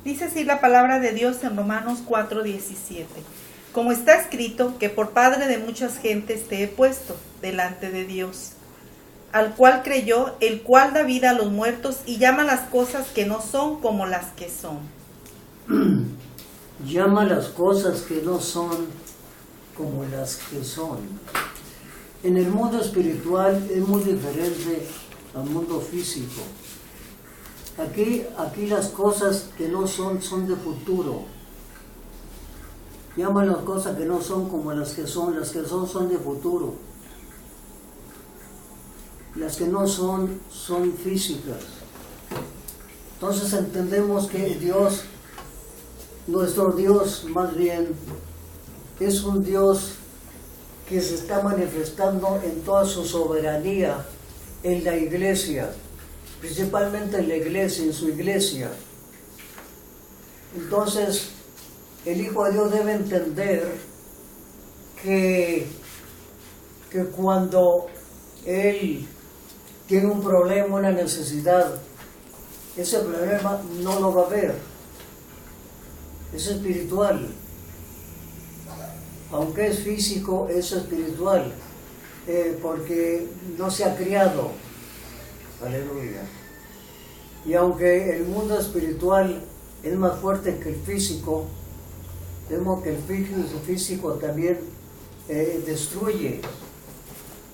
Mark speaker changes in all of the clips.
Speaker 1: Dice así la palabra de Dios en Romanos 4:17. Como está escrito, que por padre de muchas gentes te he puesto delante de Dios, al cual creyó, el cual da vida a los muertos y llama las cosas que no son como las que son.
Speaker 2: Llama las cosas que no son como las que son. En el mundo espiritual es muy diferente al mundo físico. Aquí las cosas que no son de futuro. Llama las cosas que no son como las que son de futuro. Las que no son físicas. Entonces entendemos que Dios, nuestro Dios más bien, es un Dios que se está manifestando en toda su soberanía en la iglesia, principalmente en la iglesia, en su iglesia. Entonces, el Hijo de Dios debe entender que cuando Él tiene un problema, una necesidad, ese problema no lo va a ver. Es espiritual. Aunque es físico, es espiritual. Porque no se ha criado. Aleluya. Y aunque el mundo espiritual es más fuerte que el físico, vemos que el físico también destruye.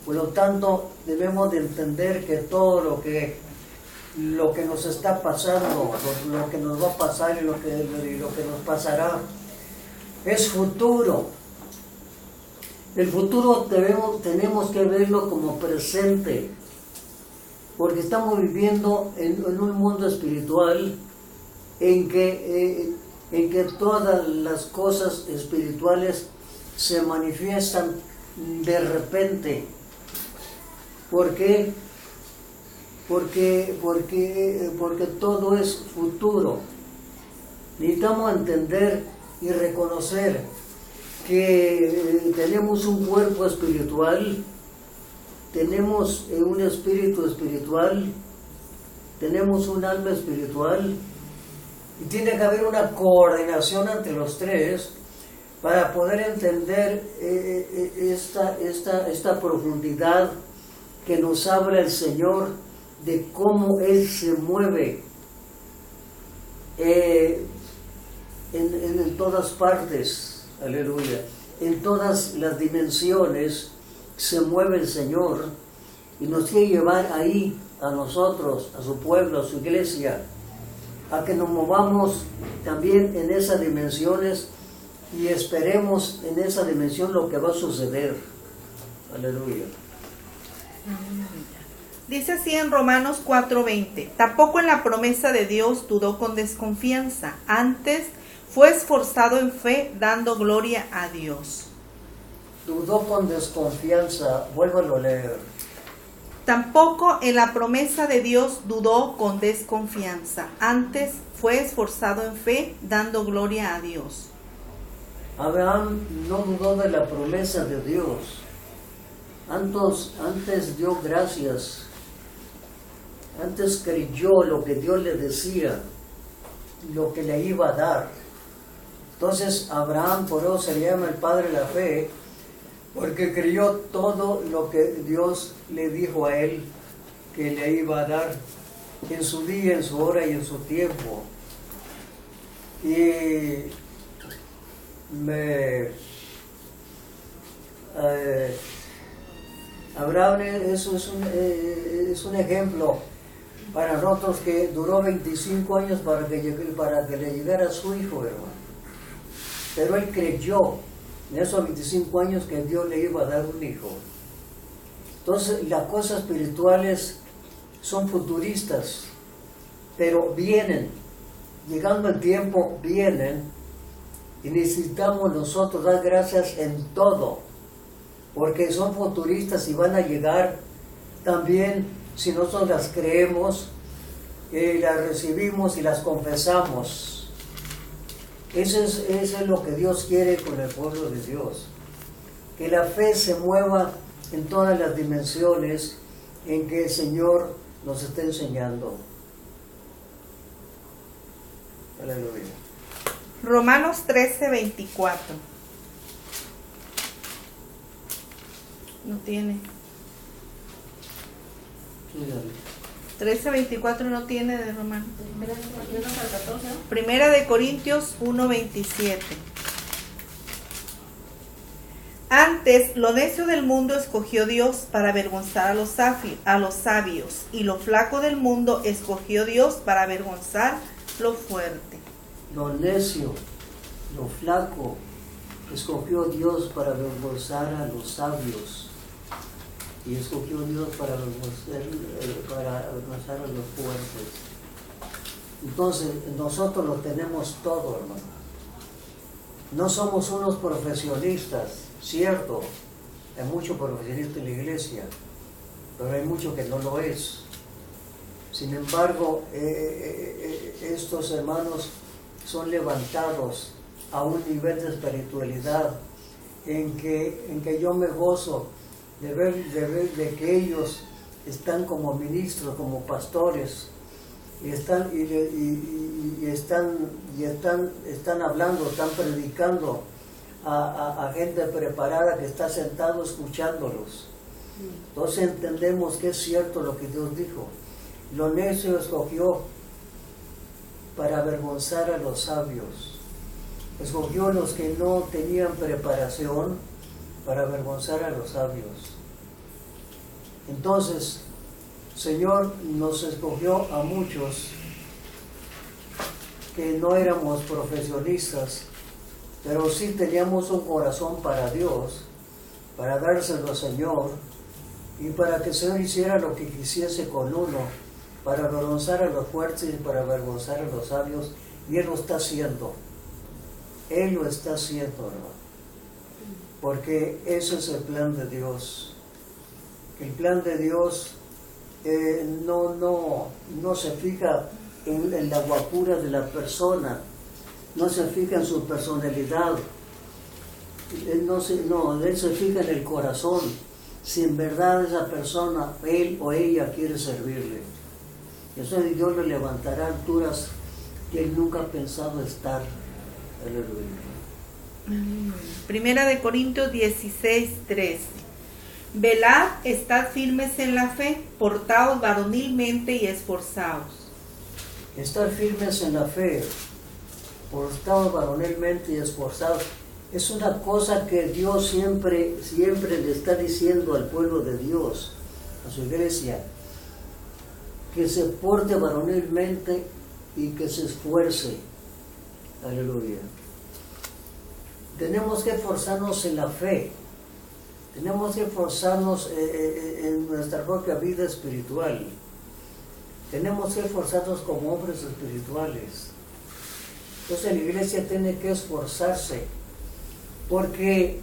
Speaker 2: Por lo tanto, debemos de entender que todo lo que nos está pasando, lo que nos va a pasar y lo que nos pasará, es futuro. El futuro tenemos que verlo como presente, porque estamos viviendo en un mundo espiritual en que todas las cosas espirituales se manifiestan de repente. ¿Por qué? Porque todo es futuro. Necesitamos entender y reconocer que tenemos un cuerpo espiritual, tenemos un espíritu espiritual, tenemos un alma espiritual, y tiene que haber una coordinación entre los tres para poder entender esta profundidad que nos habla el Señor de cómo Él se mueve en todas partes, aleluya, en todas las dimensiones se mueve el Señor y nos quiere llevar ahí a nosotros, a su pueblo, a su iglesia, a que nos movamos también en esas dimensiones y esperemos en esa dimensión lo que va a suceder, aleluya.
Speaker 1: Dice así en Romanos 4:20, tampoco en la promesa de Dios dudó con desconfianza, antes fue esforzado en fe, dando gloria a Dios.
Speaker 2: Dudó con desconfianza, vuélvalo a leer.
Speaker 1: Tampoco en la promesa de Dios dudó con desconfianza, antes fue esforzado en fe, dando gloria a Dios.
Speaker 2: Abraham no dudó de la promesa de Dios. Antes dio gracias. Antes creyó lo que Dios le decía, lo que le iba a dar. Entonces Abraham, por eso se le llama el padre de la fe, porque creyó todo lo que Dios le dijo a él que le iba a dar en su día, en su hora y en su tiempo. Y Abraham eso es un ejemplo para nosotros, que duró 25 años para que le llegara su hijo, hermano. Pero él creyó en esos 25 años que Dios le iba a dar un hijo. Entonces las cosas espirituales son futuristas, pero vienen, llegando el tiempo vienen, y necesitamos nosotros dar gracias en todo, porque son futuristas y van a llegar también si nosotros las creemos, las recibimos y las confesamos. Eso es lo que Dios quiere con el pueblo de Dios, que la fe se mueva en todas las dimensiones en que el Señor nos está enseñando.
Speaker 1: Romanos 13:24. No tiene.
Speaker 2: Sí, dale.
Speaker 1: 13:24 no tiene de Romanos. Primera de Corintios 1:27. Antes, lo necio del mundo escogió Dios para avergonzar a los sabios, y lo flaco del mundo escogió Dios para avergonzar lo fuerte.
Speaker 2: Lo necio, lo flaco, escogió Dios para avergonzar a los sabios, y escogió Dios para avergonzar a los fuertes. Entonces, nosotros lo tenemos todo, hermano. No somos unos profesionistas, cierto, hay muchos profesionistas en la iglesia, pero hay mucho que no lo es. Sin embargo, estos hermanos son levantados a un nivel de espiritualidad en que yo me gozo de ver de que ellos están como ministros, como pastores, y están hablando, están predicando a gente preparada que está sentado escuchándolos. Entonces entendemos que es cierto lo que Dios dijo. Lo necio escogió para avergonzar a los sabios. Escogió a los que no tenían preparación para avergonzar a los sabios. Entonces, Señor nos escogió a muchos que no éramos profesionistas, pero sí teníamos un corazón para Dios, para dárselo al Señor, y para que el Señor hiciera lo que quisiese con uno, para avergonzar a los fuertes y para avergonzar a los sabios, y Él lo está haciendo. Él lo está haciendo, hermano, porque ese es el plan de Dios. El plan de Dios no se fija en la guapura de la persona, no se fija en su personalidad, Él se fija en el corazón, si en verdad esa persona, él o ella quiere servirle. Entonces Dios le levantará alturas que Él nunca ha pensado estar. Aleluya.
Speaker 1: Primera de Corintios 16:13. Velad, estad firmes en la fe, portaos varonilmente y esforzaos.
Speaker 2: Estar firmes en la fe, portaos varonilmente y esforzados, es una cosa que Dios siempre le está diciendo al pueblo de Dios, a su iglesia, que se porte varonilmente y que se esfuerce. Aleluya. Tenemos que esforzarnos en la fe. Tenemos que esforzarnos en nuestra propia vida espiritual. Tenemos que esforzarnos como hombres espirituales. Entonces la iglesia tiene que esforzarse, porque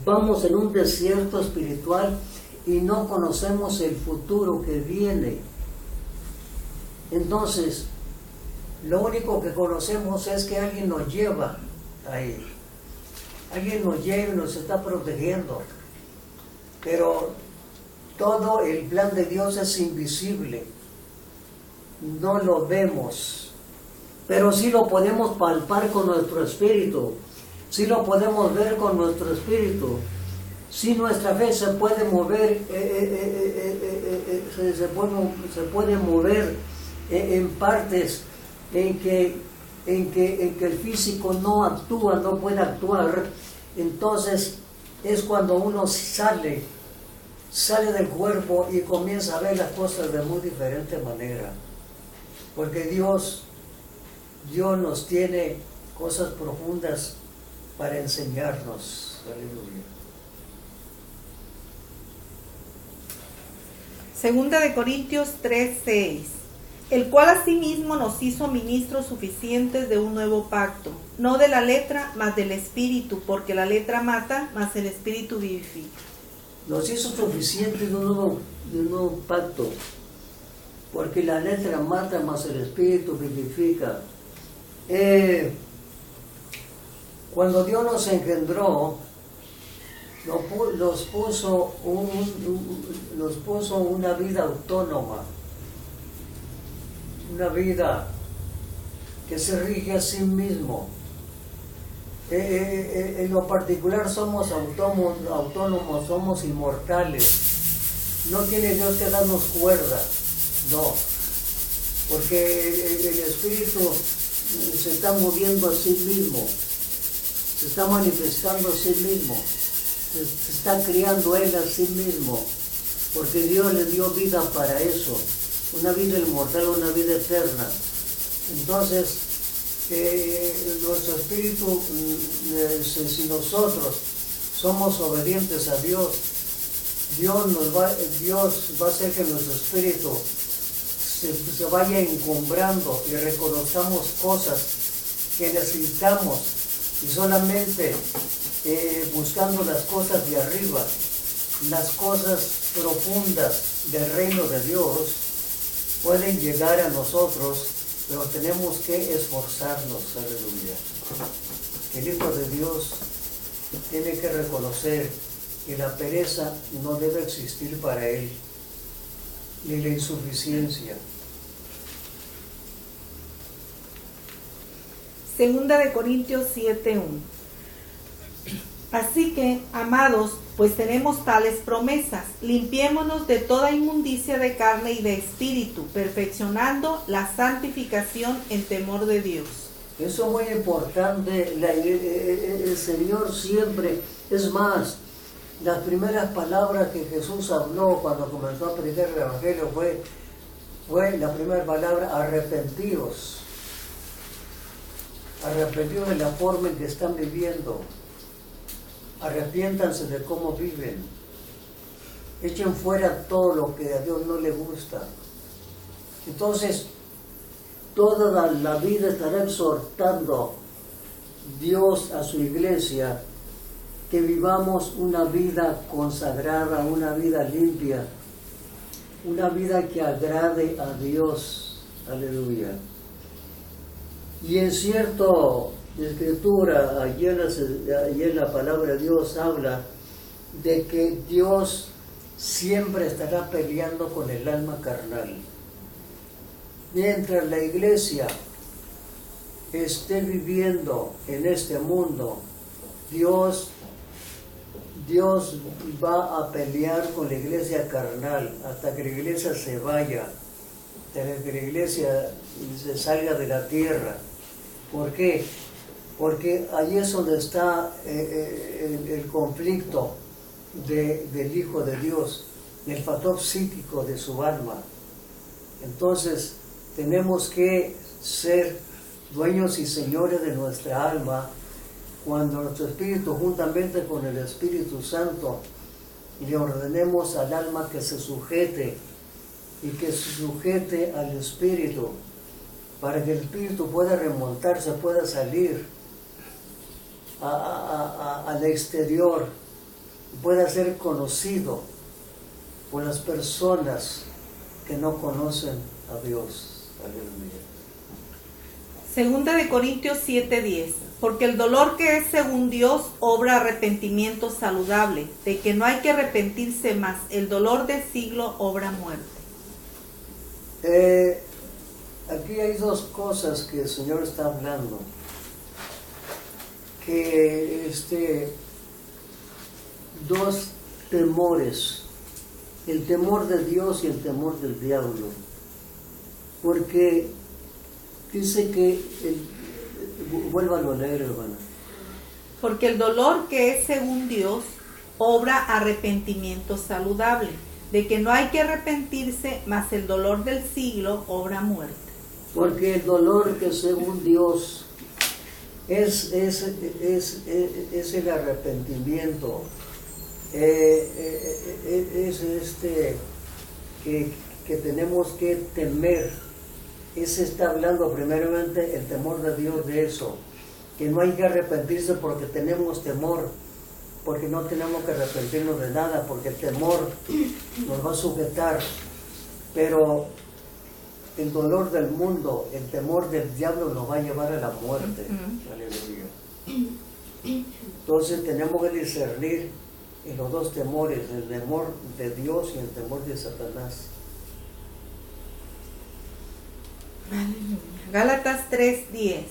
Speaker 2: vamos en un desierto espiritual y no conocemos el futuro que viene. Entonces, lo único que conocemos es que alguien nos lleva ahí. Alguien nos lleva y nos está protegiendo. Pero todo el plan de Dios es invisible. No lo vemos. Pero sí lo podemos palpar con nuestro espíritu. Sí lo podemos ver con nuestro espíritu. Sí, nuestra fe se puede mover, se puede mover en partes en que el físico no actúa, no puede actuar. Entonces es cuando uno sale del cuerpo y comienza a ver las cosas de muy diferente manera, porque Dios nos tiene cosas profundas para enseñarnos. Aleluya.
Speaker 1: Segunda de Corintios 3:6. El cual asimismo nos hizo ministros suficientes de un nuevo pacto, no de la letra, mas del espíritu, porque la letra mata, mas el espíritu vivifica.
Speaker 2: Nos hizo suficientes de un nuevo pacto, porque la letra mata, mas el espíritu vivifica. Cuando Dios nos engendró, nos puso una vida autónoma, una vida que se rige a sí mismo. En lo particular somos autónomos, somos inmortales. No tiene Dios que darnos cuerda, no, porque el Espíritu se está moviendo a sí mismo, se está manifestando a sí mismo, se está criando Él a sí mismo, porque Dios le dio vida para eso, una vida inmortal, una vida eterna. Entonces, nuestro espíritu, si nosotros somos obedientes a Dios, Dios va a hacer que nuestro espíritu se vaya encumbrando y reconozcamos cosas que necesitamos, y solamente buscando las cosas de arriba, las cosas profundas del reino de Dios pueden llegar a nosotros, pero tenemos que esforzarnos, aleluya. El Hijo de Dios tiene que reconocer que la pereza no debe existir para él, ni la insuficiencia.
Speaker 1: Segunda de Corintios 7:1. Así que, amados, pues tenemos tales promesas, limpiémonos de toda inmundicia de carne y de espíritu, perfeccionando la santificación en temor de Dios.
Speaker 2: Eso es muy importante. El Señor siempre, es más, las primeras palabras que Jesús habló cuando comenzó a predicar el Evangelio fue la primera palabra: arrepentíos. Arrepentíos de la forma en que están viviendo. Arrepiéntanse de cómo viven. Echen fuera todo lo que a Dios no le gusta. Entonces, toda la vida estará exhortando Dios a su iglesia que vivamos una vida consagrada, una vida limpia, una vida que agrade a Dios. Aleluya. Y en cierta escritura, allí en la palabra de Dios habla de que Dios siempre estará peleando con el alma carnal. Mientras la iglesia esté viviendo en este mundo, Dios va a pelear con la iglesia carnal hasta que la iglesia se vaya, hasta que la iglesia se salga de la tierra. ¿Por qué? Porque ahí es donde está el conflicto del Hijo de Dios, el factor psíquico de su alma. Entonces, tenemos que ser dueños y señores de nuestra alma cuando nuestro espíritu, juntamente con el Espíritu Santo, le ordenemos al alma que se sujete y que se sujete al espíritu, para que el espíritu pueda remontarse, pueda salir al exterior, pueda ser conocido por las personas que no conocen a Dios. Aleluya.
Speaker 1: Segunda de Corintios 7:10. Porque el dolor que es según Dios obra arrepentimiento saludable, de que no hay que arrepentirse más, el dolor del siglo obra muerte.
Speaker 2: Aquí hay dos cosas que el Señor está hablando, que dos temores, el temor de Dios y el temor del diablo, porque dice que, vuélvalo a leer, hermana.
Speaker 1: Porque el dolor que es según Dios obra arrepentimiento saludable, de que no hay que arrepentirse, mas el dolor del siglo obra muerte. Porque el dolor que según Dios
Speaker 2: es el arrepentimiento, que tenemos que temer. Ese está hablando primeramente el temor de Dios de eso, que no hay que arrepentirse porque tenemos temor, porque no tenemos que arrepentirnos de nada, porque el temor nos va a sujetar, pero el dolor del mundo, el temor del diablo nos va a llevar a la muerte. Aleluya. Entonces tenemos que discernir en los dos temores, el temor de Dios y el temor de Satanás.
Speaker 1: Aleluya. Gálatas 3:10.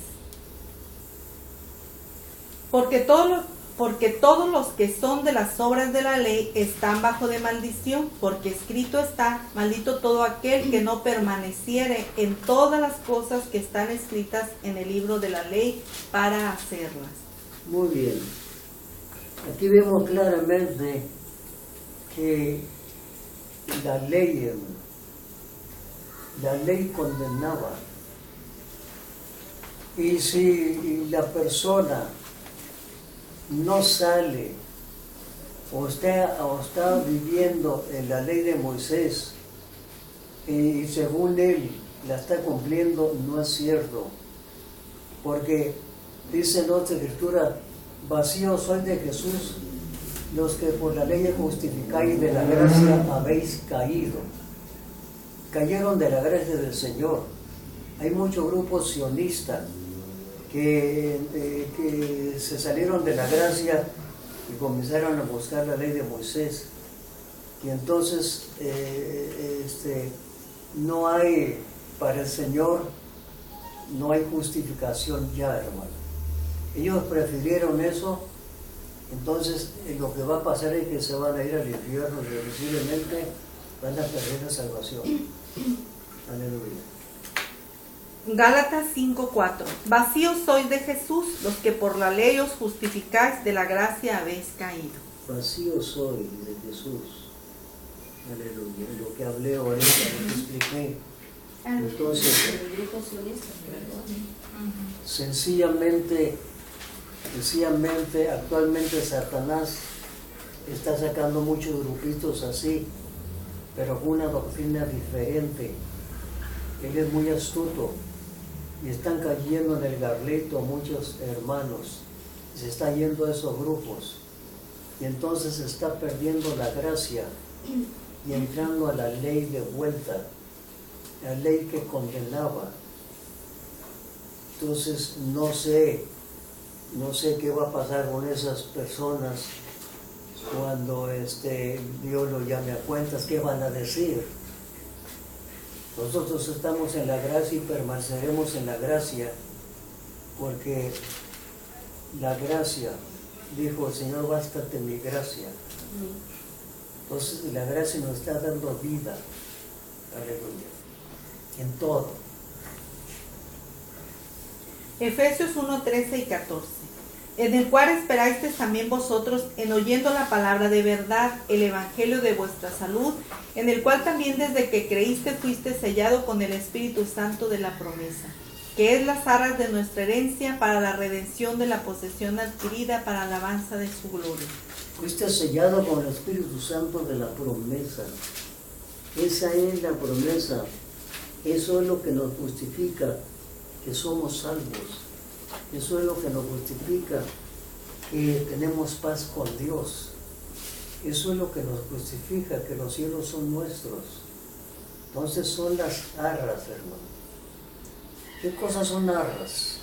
Speaker 1: Porque todos los que son de las obras de la ley están bajo de maldición, porque escrito está: maldito todo aquel que no permaneciere en todas las cosas que están escritas en el libro de la ley para hacerlas.
Speaker 2: Muy bien. Aquí vemos claramente que la ley condenaba. Y si la persona no sale o está viviendo en la ley de Moisés y según él la está cumpliendo, no es cierto, porque dice en otra escritura: vacíos sois de Jesús los que por la ley justificáis, de la gracia habéis caído. Cayeron de la gracia del Señor. Hay muchos grupos sionistas que se salieron de la gracia y comenzaron a buscar la ley de Moisés. Y entonces no hay, para el Señor, no hay justificación ya, hermano. Ellos prefirieron eso. Entonces lo que va a pasar es que se van a ir al infierno y irreversiblemente van a perder la salvación. Aleluya.
Speaker 1: Gálatas 5:4. Vacíos sois de Jesús, los que por la ley os justificáis, de la gracia habéis caído.
Speaker 2: Vacíos soy de Jesús. Aleluya. Lo que hablé ahorita, lo que expliqué. Entonces, sencillamente, actualmente Satanás está sacando muchos grupitos así, pero con una doctrina diferente. Él es muy astuto y están cayendo en el garlito muchos hermanos. Se está yendo a esos grupos y entonces se está perdiendo la gracia y entrando a la ley de vuelta, la ley que condenaba. Entonces no sé qué va a pasar con esas personas cuando Dios lo llame a cuentas. ¿Qué van a decir? Nosotros estamos en la gracia y permaneceremos en la gracia, porque la gracia, dijo el Señor: bástate mi gracia. Entonces la gracia nos está dando vida, aleluya, en todo.
Speaker 1: Efesios 1:13 y 14. En el cual esperáis también vosotros, en oyendo la palabra de verdad, el evangelio de vuestra salud, en el cual también desde que creíste fuiste sellado con el Espíritu Santo de la promesa, que es las arras de nuestra herencia para la redención de la posesión adquirida para alabanza de su gloria.
Speaker 2: Fuiste sellado con el Espíritu Santo de la promesa. Esa es la promesa. Eso es lo que nos justifica que somos salvos. Eso es lo que nos justifica que tenemos paz con Dios. Eso es lo que nos justifica que los cielos son nuestros. Entonces son las arras, hermano. ¿Qué cosas son arras?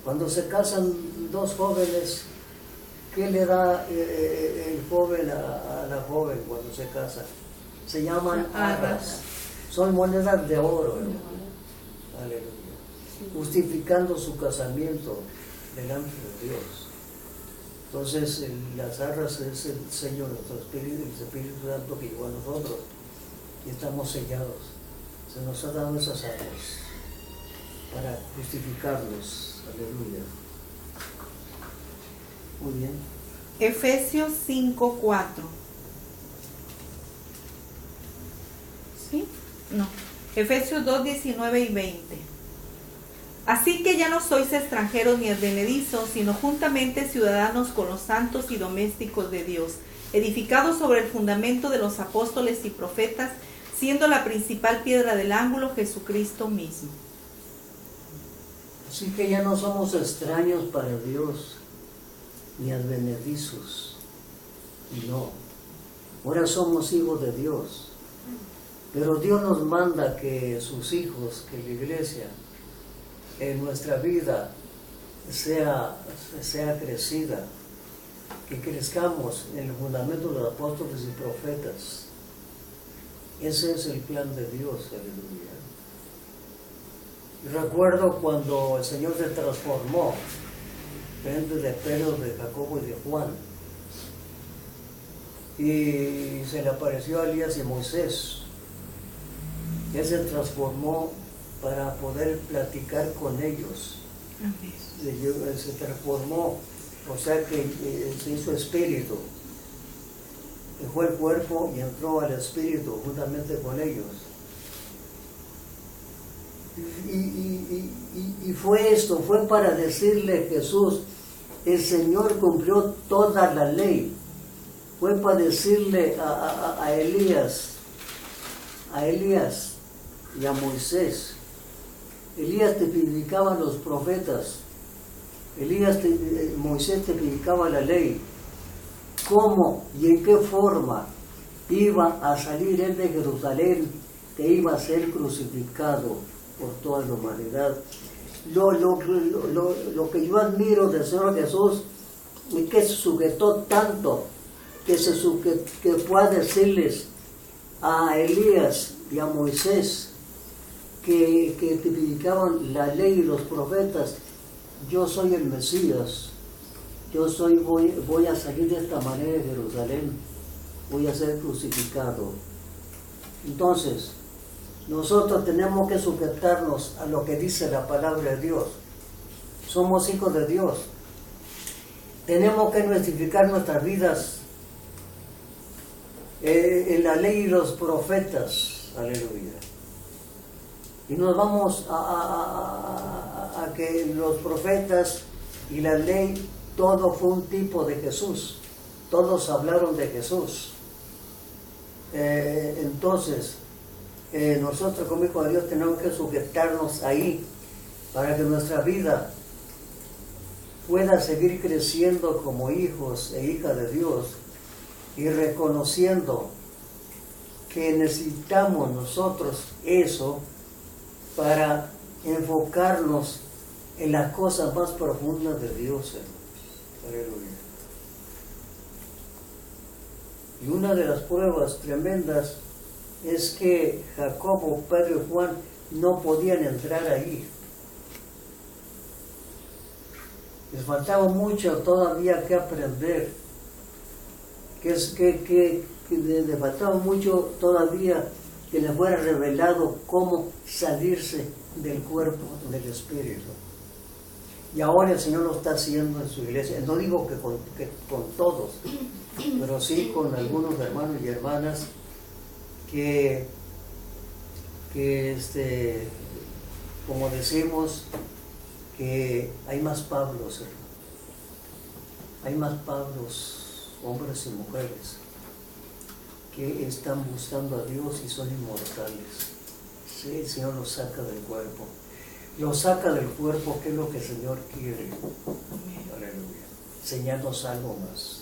Speaker 2: Cuando se casan dos jóvenes, ¿qué le da el joven a la joven cuando se casa? Se llaman arras. Son monedas de oro, hermano. Aleluya. Justificando su casamiento delante de Dios. Entonces las arras es el sello de nuestro Espíritu, el Espíritu Santo que llegó a nosotros y estamos sellados. Se nos ha dado esas arras para justificarnos. Aleluya. Muy bien.
Speaker 1: Efesios 5:4. ¿Sí? No. Efesios 2:19 y 20. Así que ya no sois extranjeros ni advenedizos, sino juntamente ciudadanos con los santos y domésticos de Dios, edificados sobre el fundamento de los apóstoles y profetas, siendo la principal piedra del ángulo Jesucristo mismo.
Speaker 2: Así que ya no somos extraños para Dios, ni advenedizos. No. Ahora somos hijos de Dios. Pero Dios nos manda que sus hijos, que la iglesia, en nuestra vida sea crecida, que crezcamos en el fundamento de los apóstoles y profetas. Ese es el plan de Dios, aleluya. Recuerdo cuando el Señor se transformó frente de Pedro, de Jacobo y de Juan, y se le apareció a Elías y Moisés. Él se transformó para poder platicar con ellos. Se transformó, o sea que se hizo espíritu. Dejó el cuerpo y entró al espíritu juntamente con ellos. Y fue esto, fue para decirle Jesús, el Señor cumplió toda la ley. Fue para decirle a Elías y a Moisés. Elías tipificaba a los profetas. Moisés tipificaba la ley. ¿Cómo y en qué forma iba a salir él de Jerusalén, que iba a ser crucificado por toda la humanidad? Lo que yo admiro del Señor Jesús es que se sujetó tanto, que fue a decirles a Elías y a Moisés, que tipificaban la ley y los profetas: yo soy el Mesías, voy a salir de esta manera de Jerusalén, voy a ser crucificado. Entonces, nosotros tenemos que sujetarnos a lo que dice la palabra de Dios. Somos hijos de Dios. Tenemos que nuestificar nuestras vidas en la ley y los profetas. Aleluya. Y nos vamos a que los profetas y la ley, todo fue un tipo de Jesús. Todos hablaron de Jesús. Entonces, nosotros como hijos de Dios tenemos que sujetarnos ahí para que nuestra vida pueda seguir creciendo como hijos e hijas de Dios, y reconociendo que necesitamos nosotros eso para enfocarnos en las cosas más profundas de Dios. Aleluya. Y una de las pruebas tremendas es que Jacobo, Pedro y Juan no podían entrar ahí. Les faltaba mucho todavía que aprender. Les faltaba mucho todavía que les fuera revelado cómo salirse del cuerpo del espíritu. Y ahora el Señor lo está haciendo en su iglesia. No digo que con todos, pero sí con algunos hermanos y hermanas que como decimos, que hay más Pablos, hay más Pablos, hombres y mujeres, que están buscando a Dios y son inmortales. Sí, el Señor los saca del cuerpo. Los saca del cuerpo, que es lo que el Señor quiere. Aleluya. Enseñarnos algo más.